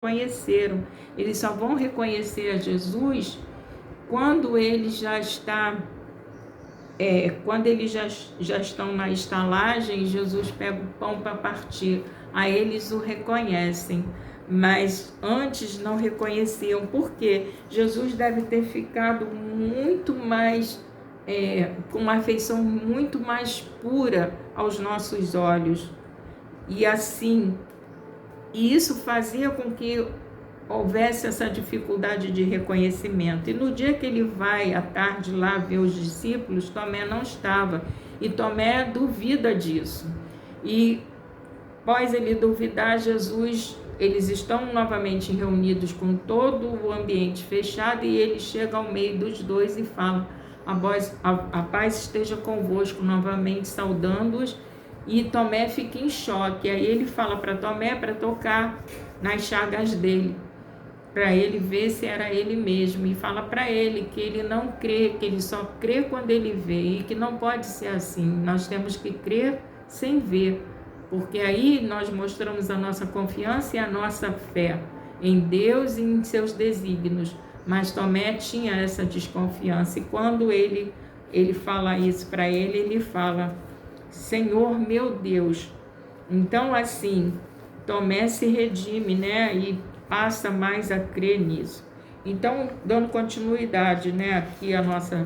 reconheceram. Eles só vão reconhecer a Jesus quando ele já está, quando eles já estão na estalagem, Jesus pega o pão para partir. Aí eles o reconhecem, mas antes não reconheciam. Por quê? Jesus deve ter ficado muito mais, com uma afeição muito mais pura aos nossos olhos. E assim, isso fazia com que houvesse essa dificuldade de reconhecimento. E no dia que ele vai à tarde lá ver os discípulos, Tomé não estava. E Tomé duvida disso. E após ele duvidar, eles estão novamente reunidos com todo o ambiente fechado e ele chega ao meio dos dois e fala: a paz esteja convosco, novamente saudando-os. E Tomé fica em choque. Aí ele fala para Tomé para tocar nas chagas dele, para ele ver se era ele mesmo, e fala para ele que ele não crê, que ele só crê quando ele vê, e que não pode ser assim. Nós temos que crer sem ver, porque aí nós mostramos a nossa confiança e a nossa fé em Deus e em seus desígnios. Mas Tomé tinha essa desconfiança, e quando ele fala isso para ele, ele fala: Senhor meu Deus. Então assim, Tomé se redime, né, e passa mais a crer nisso. Então, dando continuidade, né, aqui a nossa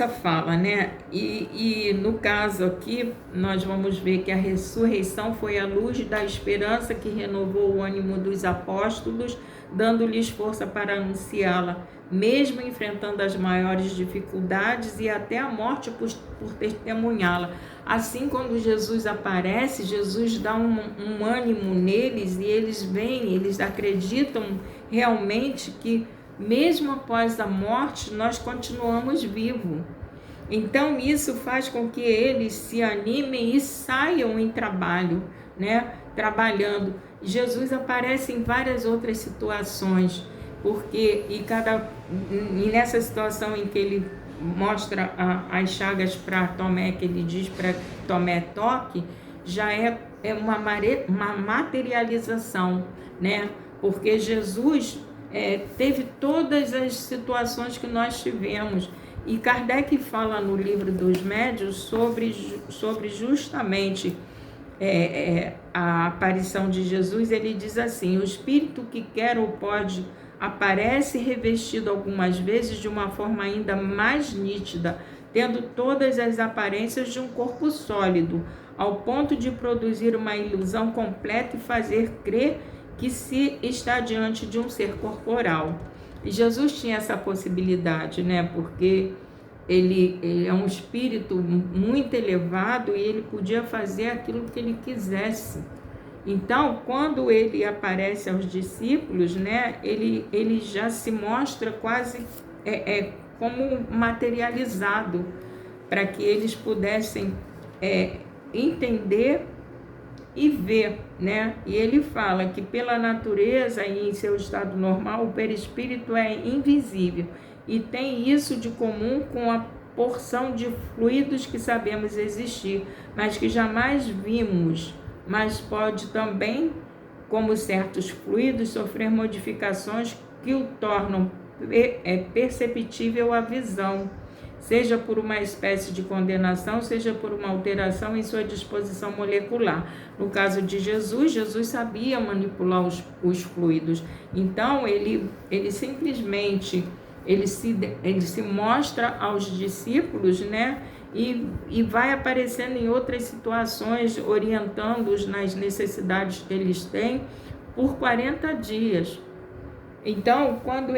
fala, né? E no caso aqui, nós vamos ver que a ressurreição foi a luz da esperança que renovou o ânimo dos apóstolos, dando-lhes força para anunciá-la, mesmo enfrentando as maiores dificuldades e até a morte por testemunhá-la. Assim, quando Jesus aparece, Jesus dá um ânimo neles, e eles veem, eles acreditam realmente que mesmo após a morte, nós continuamos vivos. Então, isso faz com que eles se animem e saiam em trabalho, né? Trabalhando. Jesus aparece em várias outras situações, porque e nessa situação em que ele mostra as chagas para Tomé, que ele diz para Tomé toque, já é uma materialização, né? Porque Jesus teve todas as situações que nós tivemos. E Kardec fala no livro dos Médiuns sobre justamente a aparição de Jesus. Ele diz assim: o espírito que quer ou pode aparece revestido algumas vezes de uma forma ainda mais nítida, tendo todas as aparências de um corpo sólido, ao ponto de produzir uma ilusão completa e fazer crer que se está diante de um ser corporal. E Jesus tinha essa possibilidade, né? Porque ele é um espírito muito elevado e ele podia fazer aquilo que ele quisesse. Então, quando ele aparece aos discípulos, né? Ele já se mostra quase como materializado, para que eles pudessem entender e ver, né? E ele fala que pela natureza e em seu estado normal, o perispírito é invisível e tem isso de comum com a porção de fluidos que sabemos existir, mas que jamais vimos, mas pode também, como certos fluidos, sofrer modificações que o tornam perceptível à visão, seja por uma espécie de condenação, seja por uma alteração em sua disposição molecular. No caso de Jesus, Jesus sabia manipular os fluidos. Então, ele simplesmente ele se mostra aos discípulos, né? E vai aparecendo em outras situações, orientando-os nas necessidades que eles têm por 40 dias. Então, quando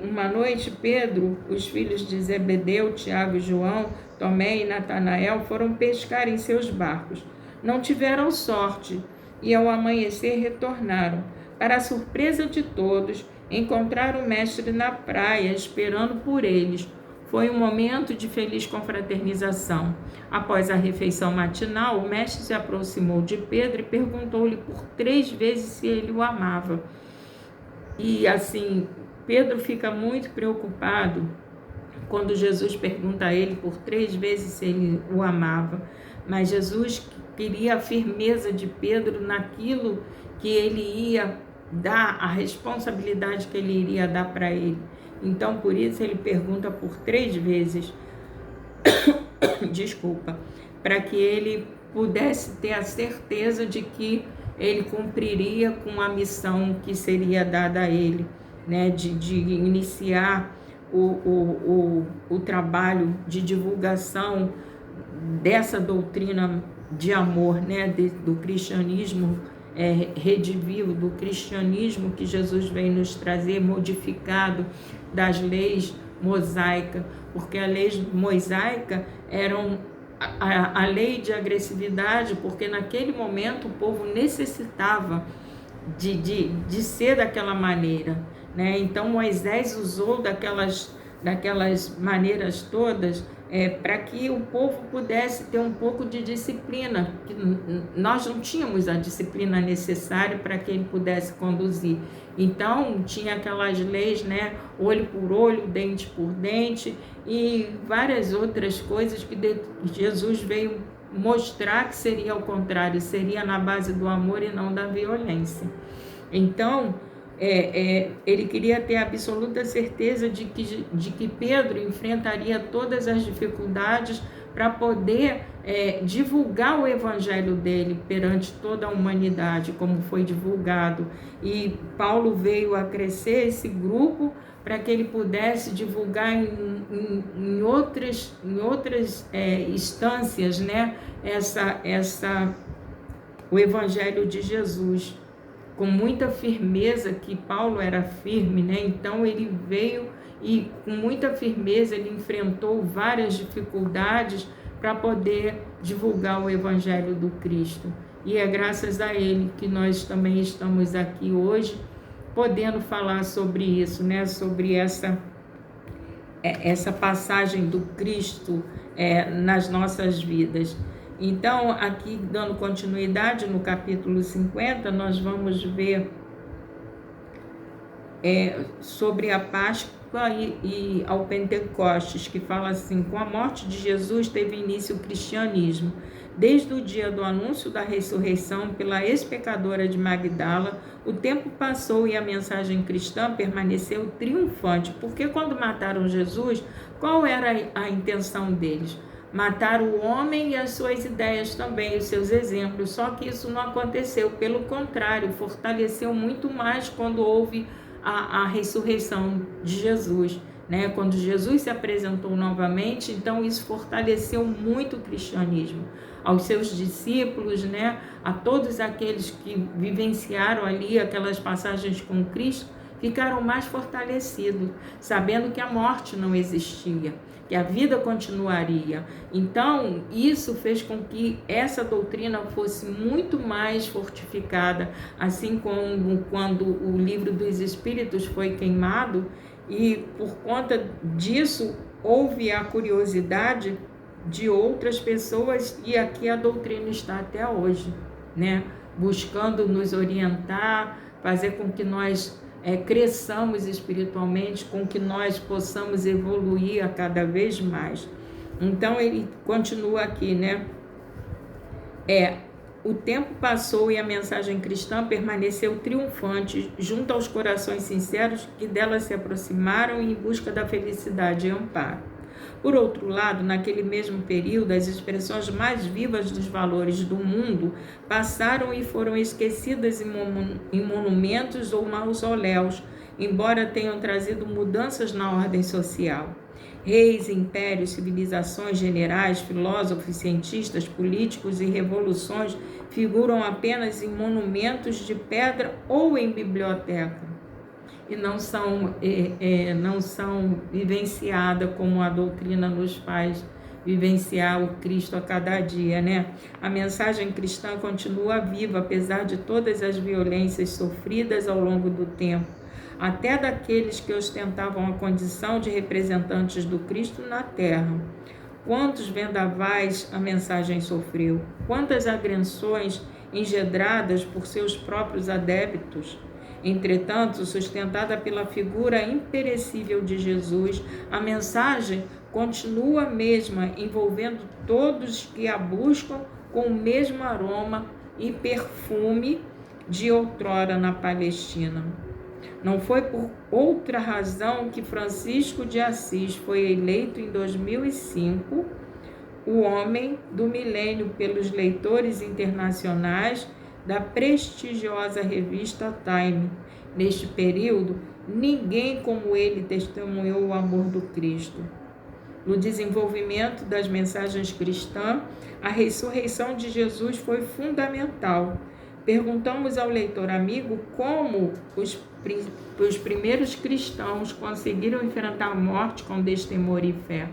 uma noite, Pedro, os filhos de Zebedeu, Tiago, João, Tomé e Natanael foram pescar em seus barcos. Não tiveram sorte e ao amanhecer retornaram. Para a surpresa de todos, encontraram o mestre na praia, esperando por eles. Foi um momento de feliz confraternização. Após a refeição matinal, o mestre se aproximou de Pedro e perguntou-lhe por 3 vezes se ele o amava. E assim, Pedro fica muito preocupado quando Jesus pergunta a ele por 3 vezes se ele o amava. Mas Jesus queria a firmeza de Pedro naquilo que ele ia dar, a responsabilidade que ele iria dar para ele. Então, por isso, ele pergunta por 3 vezes, desculpa, para que ele pudesse ter a certeza de que ele cumpriria com a missão que seria dada a ele, né, de iniciar o trabalho de divulgação dessa doutrina de amor, né, do cristianismo redivivo, do cristianismo que Jesus veio nos trazer, modificado das leis mosaicas, porque a lei mosaica era a lei de agressividade, porque naquele momento o povo necessitava de ser daquela maneira, né? Então Moisés usou daquelas maneiras todas para que o povo pudesse ter um pouco de disciplina, que nós não tínhamos a disciplina necessária para que ele pudesse conduzir. Então tinha aquelas leis, né? Olho por olho, dente por dente e várias outras coisas que Jesus veio mostrar que seria ao contrário, seria na base do amor e não da violência. Então, ele queria ter absoluta certeza de que Pedro enfrentaria todas as dificuldades para poder divulgar o evangelho dele perante toda a humanidade, como foi divulgado. E Paulo veio a crescer esse grupo para que ele pudesse divulgar em outras instâncias, né, o evangelho de Jesus, com muita firmeza, que Paulo era firme, né? Então ele veio e com muita firmeza ele enfrentou várias dificuldades para poder divulgar o evangelho do Cristo. E é graças a ele que nós também estamos aqui hoje, podendo falar sobre isso, né? Sobre essa passagem do Cristo nas nossas vidas. Então, aqui dando continuidade no capítulo 50, nós vamos ver sobre a Páscoa e ao Pentecostes, que fala assim: com a morte de Jesus teve início o cristianismo. Desde o dia do anúncio da ressurreição pela ex-pecadora de Magdala, o tempo passou e a mensagem cristã permaneceu triunfante, porque quando mataram Jesus, qual era a intenção deles? Matar o homem e as suas ideias também, os seus exemplos, só que isso não aconteceu, pelo contrário, fortaleceu muito mais quando houve a ressurreição de Jesus, né? Quando Jesus se apresentou novamente, então isso fortaleceu muito o cristianismo, aos seus discípulos, né? A todos aqueles que vivenciaram ali aquelas passagens com Cristo, ficaram mais fortalecidos, sabendo que a morte não existia, que a vida continuaria. Então, isso fez com que essa doutrina fosse muito mais fortificada, assim como quando o livro dos Espíritos foi queimado, e por conta disso houve a curiosidade de outras pessoas, e aqui a doutrina está até hoje, né? Buscando nos orientar, fazer com que nós cresçamos espiritualmente, com que nós possamos evoluir a cada vez mais. Então ele continua aqui, né? O tempo passou e a mensagem cristã permaneceu triunfante junto aos corações sinceros que dela se aproximaram em busca da felicidade e amparo. Por outro lado, naquele mesmo período, as expressões mais vivas dos valores do mundo passaram e foram esquecidas em monumentos ou mausoléus, embora tenham trazido mudanças na ordem social. Reis, impérios, civilizações, generais, filósofos, cientistas, políticos e revoluções figuram apenas em monumentos de pedra ou em biblioteca, e não são vivenciadas como a doutrina nos faz vivenciar o Cristo a cada dia, né? A mensagem cristã continua viva, apesar de todas as violências sofridas ao longo do tempo, até daqueles que ostentavam a condição de representantes do Cristo na terra. Quantos vendavais a mensagem sofreu? Quantas agressões engendradas por seus próprios adeptos? Entretanto, sustentada pela figura imperecível de Jesus, a mensagem continua a mesma, envolvendo todos que a buscam com o mesmo aroma e perfume de outrora na Palestina. Não foi por outra razão que Francisco de Assis foi eleito em 2005 o homem do milênio pelos leitores internacionais da prestigiosa revista Time. Neste período, ninguém como ele testemunhou o amor do Cristo. No desenvolvimento das mensagens cristãs, a ressurreição de Jesus foi fundamental. Perguntamos ao leitor amigo como os primeiros cristãos conseguiram enfrentar a morte com destemor e fé.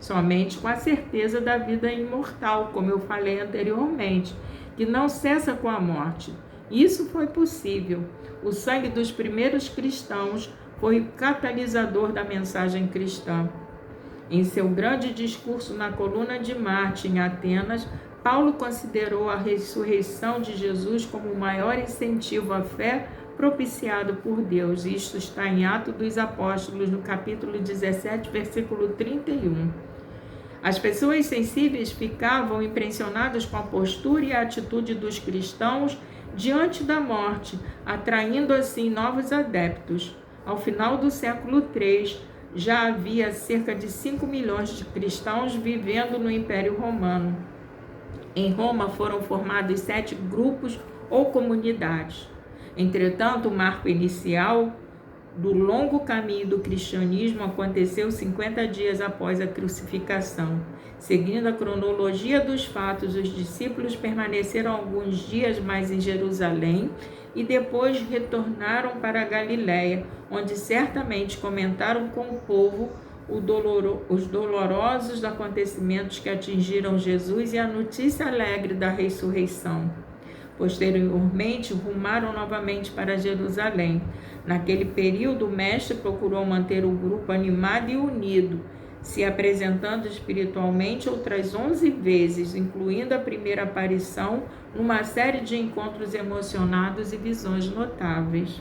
Somente com a certeza da vida imortal, como eu falei anteriormente, que não cessa com a morte. Isso foi possível. O sangue dos primeiros cristãos foi o catalisador da mensagem cristã. Em seu grande discurso na Coluna de Marte, em Atenas, Paulo considerou a ressurreição de Jesus como o maior incentivo à fé propiciado por Deus. Isto está em Atos dos Apóstolos, no capítulo 17, versículo 31. As pessoas sensíveis ficavam impressionadas com a postura e a atitude dos cristãos diante da morte, atraindo assim novos adeptos. Ao final do século III, já havia cerca de 5 milhões de cristãos vivendo no Império Romano. Em Roma foram formados 7 grupos ou comunidades. Entretanto, o marco inicial do longo caminho do cristianismo aconteceu 50 dias após a crucificação. Seguindo a cronologia dos fatos, os discípulos permaneceram alguns dias mais em Jerusalém e depois retornaram para a Galiléia, onde certamente comentaram com o povo os dolorosos acontecimentos que atingiram Jesus e a notícia alegre da ressurreição. Posteriormente, rumaram novamente para Jerusalém. Naquele período, o mestre procurou manter o grupo animado e unido, se apresentando espiritualmente outras 11 vezes, incluindo a primeira aparição numa série de encontros emocionados e visões notáveis.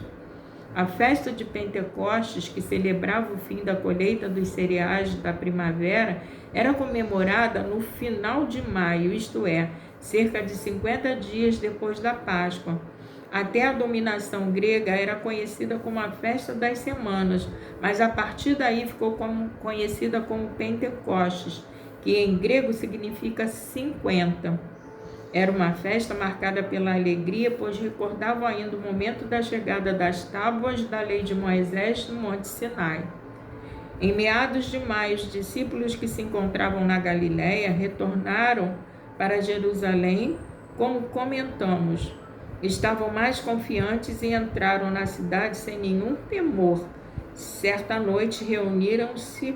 A festa de Pentecostes, que celebrava o fim da colheita dos cereais da primavera, era comemorada no final de maio, isto é, cerca de 50 dias depois da Páscoa. Até a dominação grega era conhecida como a festa das semanas, mas a partir daí ficou conhecida como Pentecostes, que em grego significa 50. Era uma festa marcada pela alegria, pois recordava ainda o momento da chegada das tábuas da lei de Moisés no Monte Sinai. Em meados de maio, os discípulos que se encontravam na Galiléia retornaram para Jerusalém, como comentamos. Estavam mais confiantes e entraram na cidade sem nenhum temor. Certa noite reuniram-se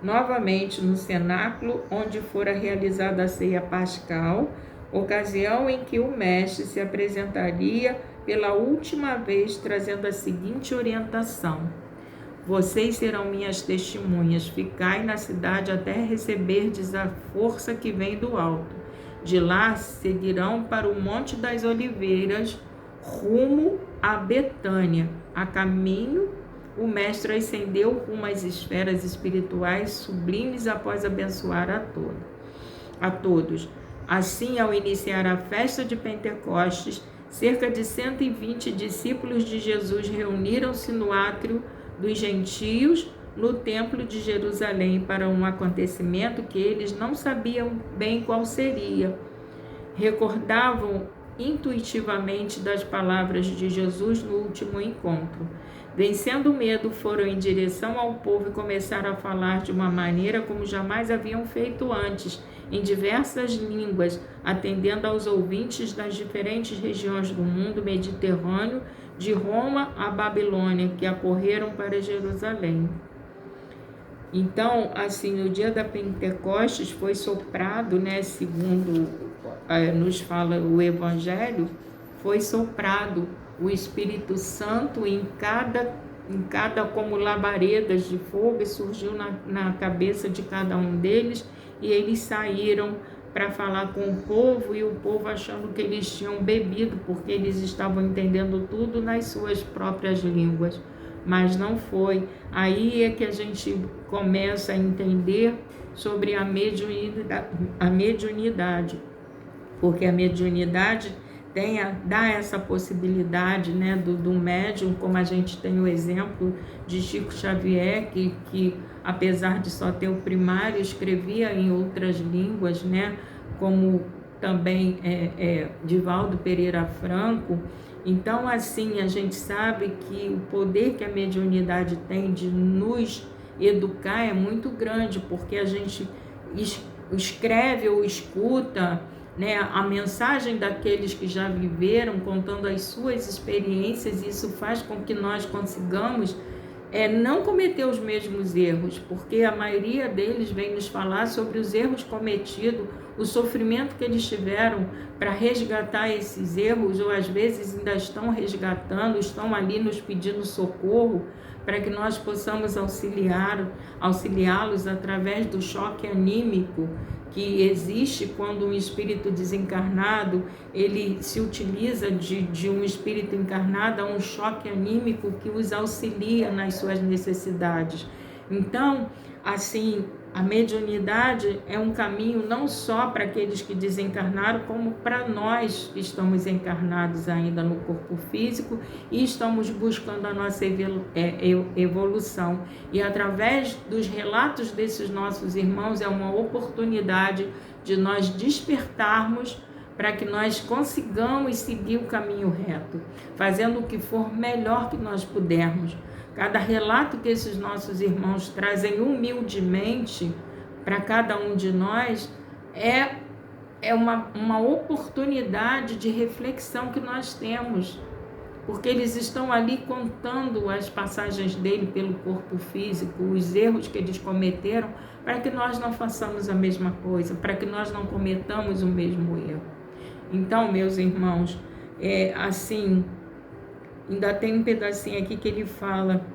novamente no cenáculo onde fora realizada a ceia pascal, ocasião em que o mestre se apresentaria pela última vez, trazendo a seguinte orientação: vocês serão minhas testemunhas, ficai na cidade até receberdes a força que vem do alto. De lá seguirão para o Monte das Oliveiras, rumo a Betânia. A caminho, o mestre ascendeu rumo às esferas espirituais sublimes após abençoar a todos. Assim, ao iniciar a festa de Pentecostes, cerca de 120 discípulos de Jesus reuniram-se no átrio dos gentios, no templo de Jerusalém, para um acontecimento que eles não sabiam bem qual seria. Recordavam intuitivamente das palavras de Jesus no último encontro. Vencendo o medo, foram em direção ao povo e começaram a falar de uma maneira como jamais haviam feito antes, em diversas línguas, atendendo aos ouvintes das diferentes regiões do mundo mediterrâneo, de Roma a Babilônia, que acorreram para Jerusalém. Então, assim, no dia da Pentecostes foi soprado, segundo nos fala o Evangelho, foi soprado o Espírito Santo em cada como labaredas de fogo, e surgiu na cabeça de cada um deles, e eles saíram para falar com o povo, e o povo achando que eles tinham bebido, porque eles estavam entendendo tudo nas suas próprias línguas. Mas não foi. Aí é que a gente começa a entender sobre a mediunidade, porque a mediunidade dá essa possibilidade, né, do médium, como a gente tem o exemplo de Chico Xavier, que apesar de só ter o primário, escrevia em outras línguas, né, como também Divaldo Pereira Franco. Então, assim, a gente sabe que o poder que a mediunidade tem de nos educar é muito grande, porque a gente escreve ou escuta, né, a mensagem daqueles que já viveram, contando as suas experiências, e isso faz com que nós consigamos não cometer os mesmos erros, porque a maioria deles vem nos falar sobre os erros cometidos, o sofrimento que eles tiveram para resgatar esses erros, ou às vezes ainda estão resgatando, estão ali nos pedindo socorro, para que nós possamos auxiliá-los através do choque anímico que existe quando um espírito desencarnado, ele se utiliza de um espírito encarnado, a um choque anímico que os auxilia nas suas necessidades. Então, assim, a mediunidade é um caminho não só para aqueles que desencarnaram, como para nós que estamos encarnados ainda no corpo físico e estamos buscando a nossa evolução. E através dos relatos desses nossos irmãos é uma oportunidade de nós despertarmos para que nós consigamos seguir o caminho reto, fazendo o que for melhor que nós pudermos. Cada relato que esses nossos irmãos trazem humildemente para cada um de nós é uma oportunidade de reflexão que nós temos, porque eles estão ali contando as passagens dele pelo corpo físico, os erros que eles cometeram, para que nós não façamos a mesma coisa, para que nós não cometamos o mesmo erro. Então, meus irmãos, assim, ainda tem um pedacinho aqui que ele fala,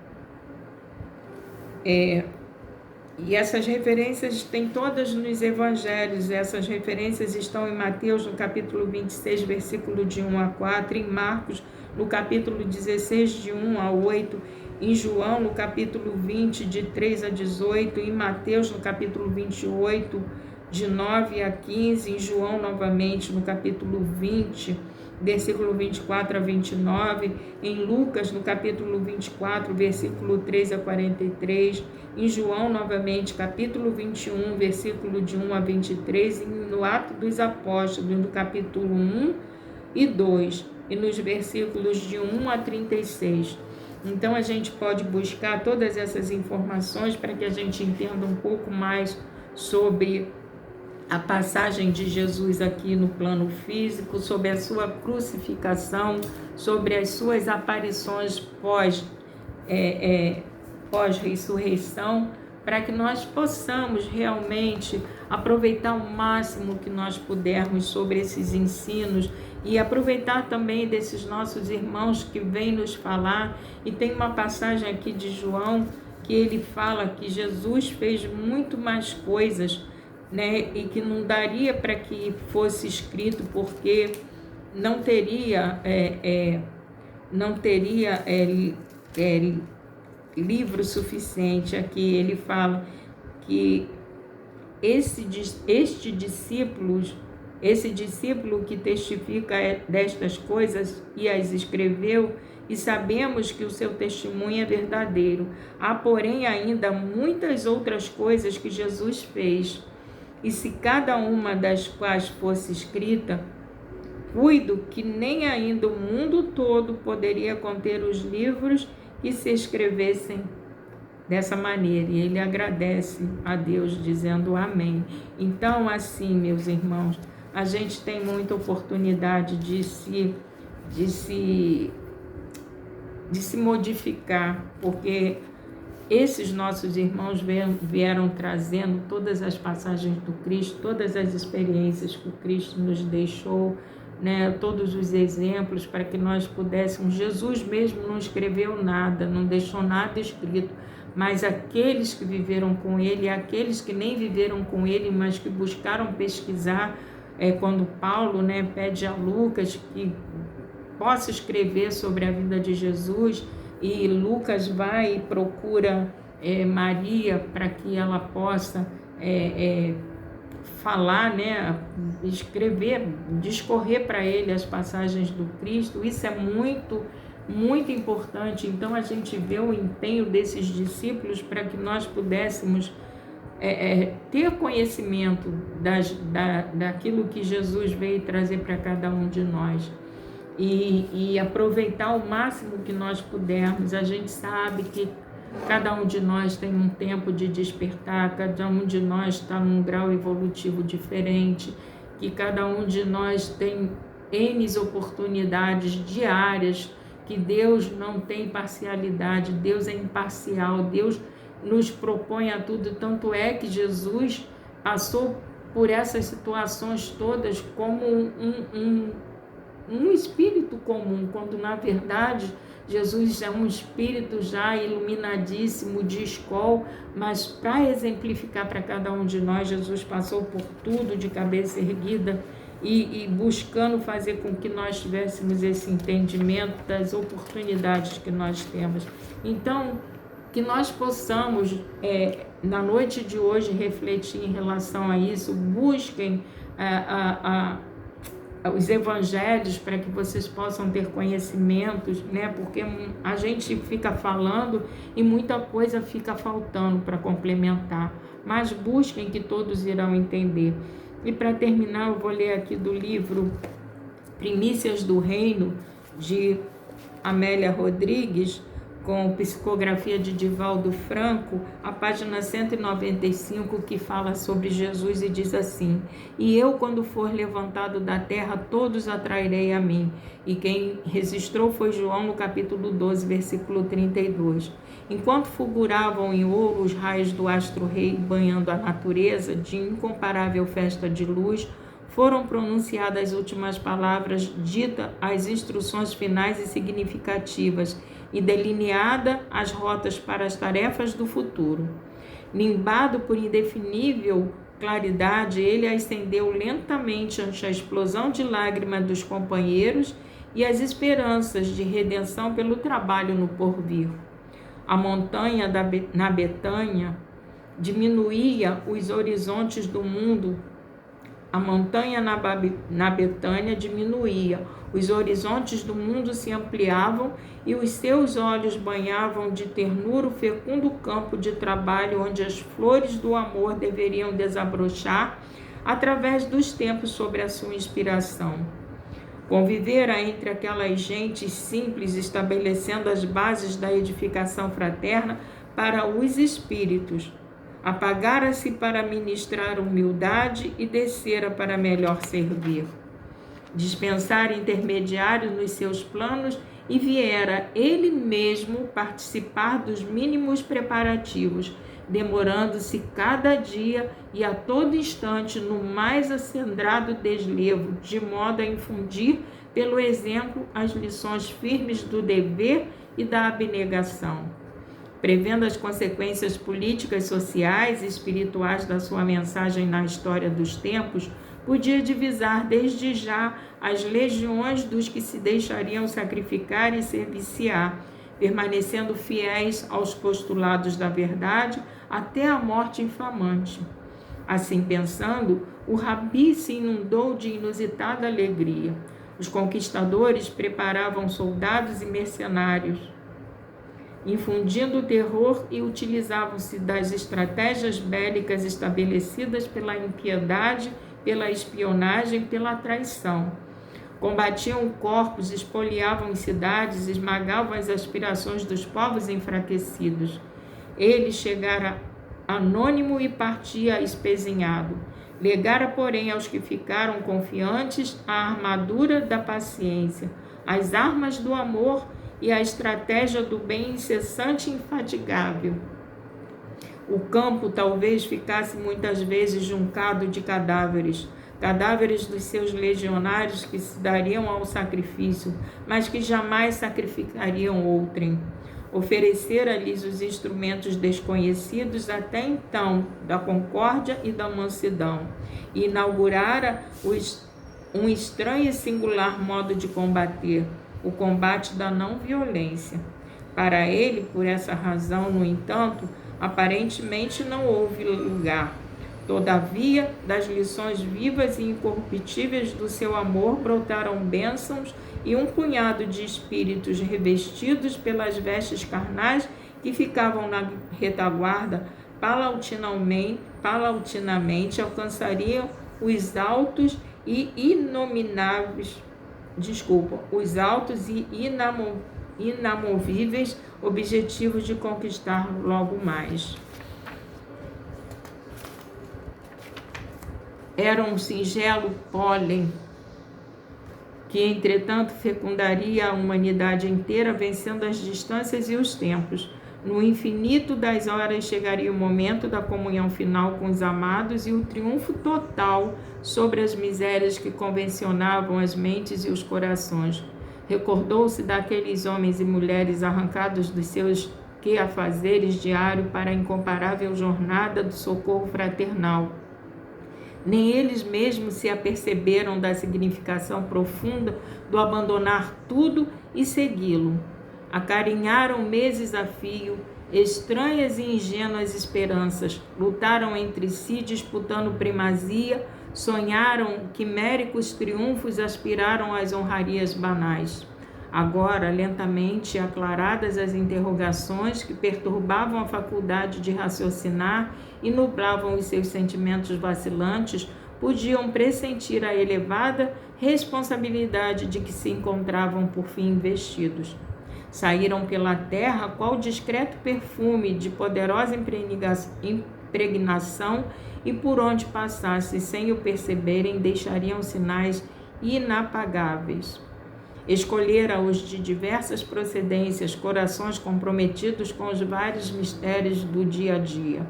e essas referências tem todas nos evangelhos, essas referências estão em Mateus, no capítulo 26, versículo de 1 a 4, em Marcos, no capítulo 16, de 1 a 8, em João, no capítulo 20, de 3 a 18, em Mateus, no capítulo 28, de 9 a 15, em João, novamente, no capítulo 20, versículo 24 a 29, em Lucas, no capítulo 24, versículo 3 a 43, em João, novamente, capítulo 21, versículo de 1 a 23, e no Atos dos Apóstolos, no capítulo 1 e 2, e nos versículos de 1 a 36. Então, a gente pode buscar todas essas informações para que a gente entenda um pouco mais sobre a passagem de Jesus aqui no plano físico, sobre a sua crucificação, sobre as suas aparições pós-ressurreição, para que nós possamos realmente aproveitar o máximo que nós pudermos sobre esses ensinos e aproveitar também desses nossos irmãos que vêm nos falar. E tem uma passagem aqui de João que ele fala que Jesus fez muito mais coisas, né, e que não daria para que fosse escrito, porque não teria livro suficiente. Aqui ele fala que esse discípulo que testifica destas coisas e as escreveu, e sabemos que o seu testemunho é verdadeiro. Há, porém, ainda muitas outras coisas que Jesus fez, e se cada uma das quais fosse escrita, cuido que nem ainda o mundo todo poderia conter os livros que se escrevessem dessa maneira. E ele agradece a Deus, dizendo amém. Então, assim, meus irmãos, a gente tem muita oportunidade de se modificar, porque esses nossos irmãos vieram trazendo todas as passagens do Cristo, todas as experiências que o Cristo nos deixou, né, todos os exemplos para que nós pudéssemos. Jesus mesmo não escreveu nada, não deixou nada escrito, mas aqueles que viveram com ele, aqueles que nem viveram com ele, mas que buscaram pesquisar, quando Paulo, né, pede a Lucas que possa escrever sobre a vida de Jesus, e Lucas vai e procura Maria para que ela possa falar, né, escrever, discorrer para ele as passagens do Cristo. Isso é muito, muito importante. Então a gente vê o empenho desses discípulos para que nós pudéssemos ter conhecimento daquilo que Jesus veio trazer para cada um de nós. E aproveitar o máximo que nós pudermos. A gente sabe que cada um de nós tem um tempo de despertar, cada um de nós está num grau evolutivo diferente, que cada um de nós tem N oportunidades diárias, que Deus não tem parcialidade, Deus é imparcial, Deus nos propõe a tudo. Tanto é que Jesus passou por essas situações todas como um espírito comum, quando na verdade Jesus é um espírito já iluminadíssimo de escola, mas para exemplificar para cada um de nós, Jesus passou por tudo de cabeça erguida e buscando fazer com que nós tivéssemos esse entendimento das oportunidades que nós temos. Então, que nós possamos, na noite de hoje, refletir em relação a isso. Busquem os evangelhos para que vocês possam ter conhecimentos, né? Porque a gente fica falando e muita coisa fica faltando para complementar, mas busquem que todos irão entender. E para terminar, eu vou ler aqui do livro Primícias do Reino, de Amélia Rodrigues, com psicografia de Divaldo Franco, a página 195, que fala sobre Jesus e diz assim: e eu, quando for levantado da terra, todos atrairei a mim. E quem registrou foi João, no capítulo 12, versículo 32. Enquanto fulguravam em ouro os raios do astro-rei banhando a natureza, de incomparável festa de luz, foram pronunciadas as últimas palavras, dita as instruções finais e significativas, e delineada as rotas para as tarefas do futuro. Nimbado por indefinível claridade, ele ascendeu lentamente ante a explosão de lágrimas dos companheiros e as esperanças de redenção pelo trabalho no porvir. A montanha na Betânia diminuía os horizontes do mundo. A montanha na Betânia diminuía, os horizontes do mundo se ampliavam e os seus olhos banhavam de ternura o fecundo campo de trabalho onde as flores do amor deveriam desabrochar através dos tempos sob a sua inspiração. Convivera entre aquelas gentes simples, estabelecendo as bases da edificação fraterna para os espíritos. Apagara-se para ministrar humildade e descera para melhor servir. Dispensara intermediário nos seus planos e viera ele mesmo participar dos mínimos preparativos, demorando-se cada dia e a todo instante no mais acendrado deslevo, de modo a infundir pelo exemplo as lições firmes do dever e da abnegação. Prevendo as consequências políticas, sociais e espirituais da sua mensagem na história dos tempos, podia divisar desde já as legiões dos que se deixariam sacrificar e serviciar, permanecendo fiéis aos postulados da verdade até a morte infamante. Assim pensando, o Rabi se inundou de inusitada alegria. Os conquistadores preparavam soldados e mercenários, infundindo terror, e utilizavam-se das estratégias bélicas estabelecidas pela impiedade, pela espionagem, pela traição. Combatiam corpos, espoliavam cidades, esmagavam as aspirações dos povos enfraquecidos. Ele chegara anônimo e partia espezinhado. Legara, porém, aos que ficaram confiantes a armadura da paciência, as armas do amor e a estratégia do bem incessante e infatigável. O campo talvez ficasse muitas vezes juncado de cadáveres dos seus legionários que se dariam ao sacrifício, mas que jamais sacrificariam outrem. oferecera-lhes os instrumentos desconhecidos até então da concórdia e da mansidão, e inaugurara um estranho e singular modo de combater, o combate da não violência. Para ele, por essa razão, no entanto, aparentemente não houve lugar. Todavia, das lições vivas e incorruptíveis do seu amor brotaram bênçãos e um punhado de espíritos revestidos pelas vestes carnais que ficavam na retaguarda paulatinamente alcançariam os altos e inamovíveis objetivos de conquistar logo mais. Era um singelo pólen que, entretanto, fecundaria a humanidade inteira, vencendo as distâncias e os tempos. No infinito das horas chegaria o momento da comunhão final com os amados e o triunfo total sobre as misérias que convencionavam as mentes e os corações. Recordou-se daqueles homens e mulheres arrancados dos seus queafazeres diários para a incomparável jornada do socorro fraternal. Nem eles mesmos se aperceberam da significação profunda do abandonar tudo e segui-lo. Acarinharam meses a fio estranhas e ingênuas esperanças, lutaram entre si disputando primazia, sonharam quiméricos triunfos, aspiraram às honrarias banais. Agora, lentamente aclaradas as interrogações que perturbavam a faculdade de raciocinar e nublavam os seus sentimentos vacilantes, podiam pressentir a elevada responsabilidade de que se encontravam por fim investidos. Saíram pela terra qual discreto perfume de poderosa impregnação e por onde passasse, sem o perceberem, deixariam sinais inapagáveis. Escolhera-os de diversas procedências, corações comprometidos com os vários mistérios do dia a dia.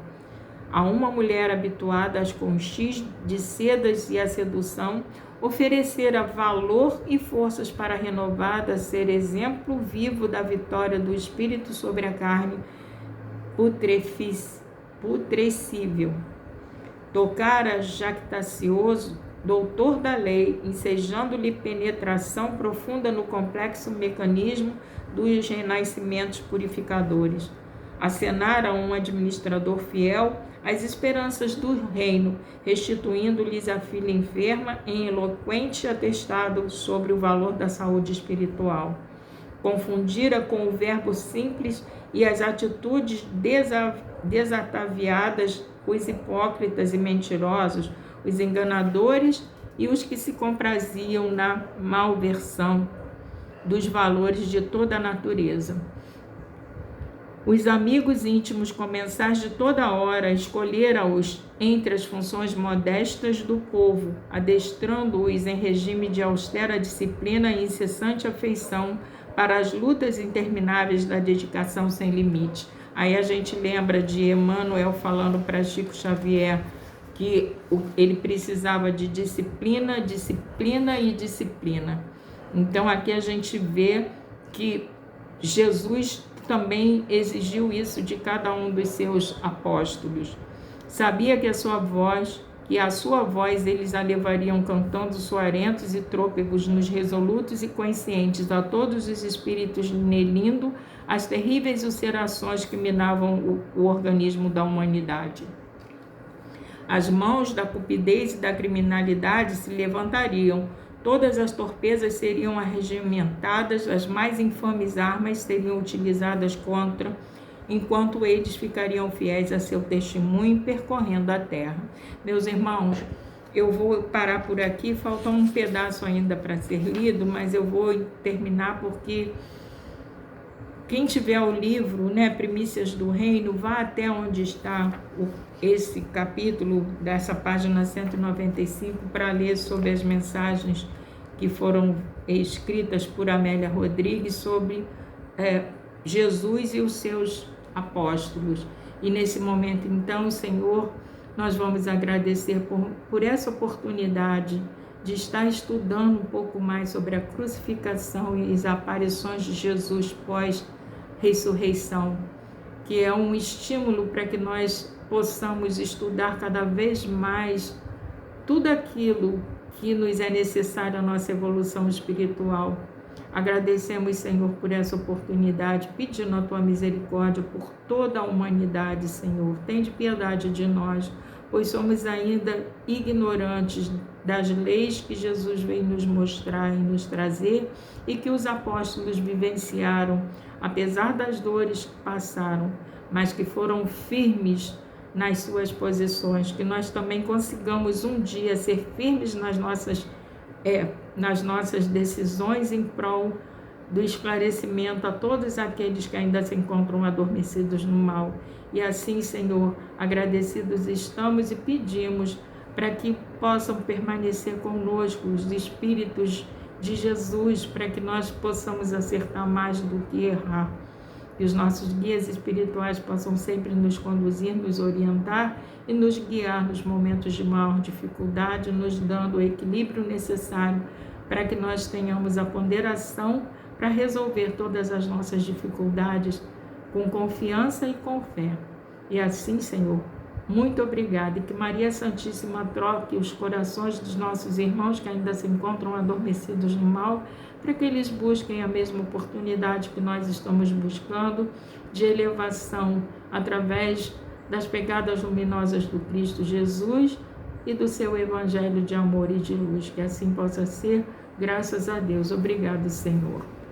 A uma mulher habituada às conchis de sedas e à sedução, oferecera valor e forças para renovada ser exemplo vivo da vitória do espírito sobre a carne putrescível. Tocara jactacioso, doutor da lei, ensejando-lhe penetração profunda no complexo mecanismo dos renascimentos purificadores. Acenara a um administrador fiel as esperanças do reino, restituindo-lhes a filha enferma em eloquente atestado sobre o valor da saúde espiritual. Confundira com o verbo simples e as atitudes desataviadas os hipócritas e mentirosos, os enganadores e os que se compraziam na malversão dos valores de toda a natureza. Os amigos íntimos comensais de toda hora escolhera-os entre as funções modestas do povo, adestrando-os em regime de austera disciplina e incessante afeição para as lutas intermináveis da dedicação sem limite. Aí a gente lembra de Emmanuel falando para Chico Xavier que ele precisava de disciplina, disciplina e disciplina. Então aqui a gente vê que Jesus também exigiu isso de cada um dos seus apóstolos. Sabia que a sua voz eles a levariam cantando soarentos e trôpegos nos resolutos e conscientes a todos os espíritos nelindo as terríveis ulcerações que minavam o organismo da humanidade. As mãos da cupidez e da criminalidade se levantariam, todas as torpezas seriam arregimentadas, as mais infames armas seriam utilizadas contra, enquanto eles ficariam fiéis a seu testemunho percorrendo a terra. Meus irmãos, eu vou parar por aqui, falta um pedaço ainda para ser lido, mas eu vou terminar porque quem tiver o livro, Primícias do Reino, vá até onde está esse capítulo dessa página 195 para ler sobre as mensagens que foram escritas por Amélia Rodrigues sobre Jesus e os seus apóstolos. E nesse momento, então, Senhor, nós vamos agradecer por essa oportunidade de estar estudando um pouco mais sobre a crucificação e as aparições de Jesus ressurreição, que é um estímulo para que nós possamos estudar cada vez mais tudo aquilo que nos é necessário à nossa evolução espiritual. Agradecemos, Senhor, por essa oportunidade, pedindo a Tua misericórdia por toda a humanidade, Senhor. Tende piedade de nós, pois somos ainda ignorantes das leis que Jesus veio nos mostrar e nos trazer e que os apóstolos vivenciaram, apesar das dores que passaram, mas que foram firmes nas suas posições, que nós também consigamos um dia ser firmes nas nossas decisões em prol do esclarecimento a todos aqueles que ainda se encontram adormecidos no mal. E assim, Senhor, agradecidos estamos e pedimos para que possam permanecer conosco os Espíritos de Jesus, para que nós possamos acertar mais do que errar. Que os nossos guias espirituais possam sempre nos conduzir, nos orientar e nos guiar nos momentos de maior dificuldade, nos dando o equilíbrio necessário para que nós tenhamos a ponderação para resolver todas as nossas dificuldades com confiança e com fé. E assim, Senhor, muito obrigada, e que Maria Santíssima troque os corações dos nossos irmãos que ainda se encontram adormecidos no mal, para que eles busquem a mesma oportunidade que nós estamos buscando, de elevação através das pegadas luminosas do Cristo Jesus e do seu Evangelho de amor e de luz. Que assim possa ser, graças a Deus. Obrigado, Senhor.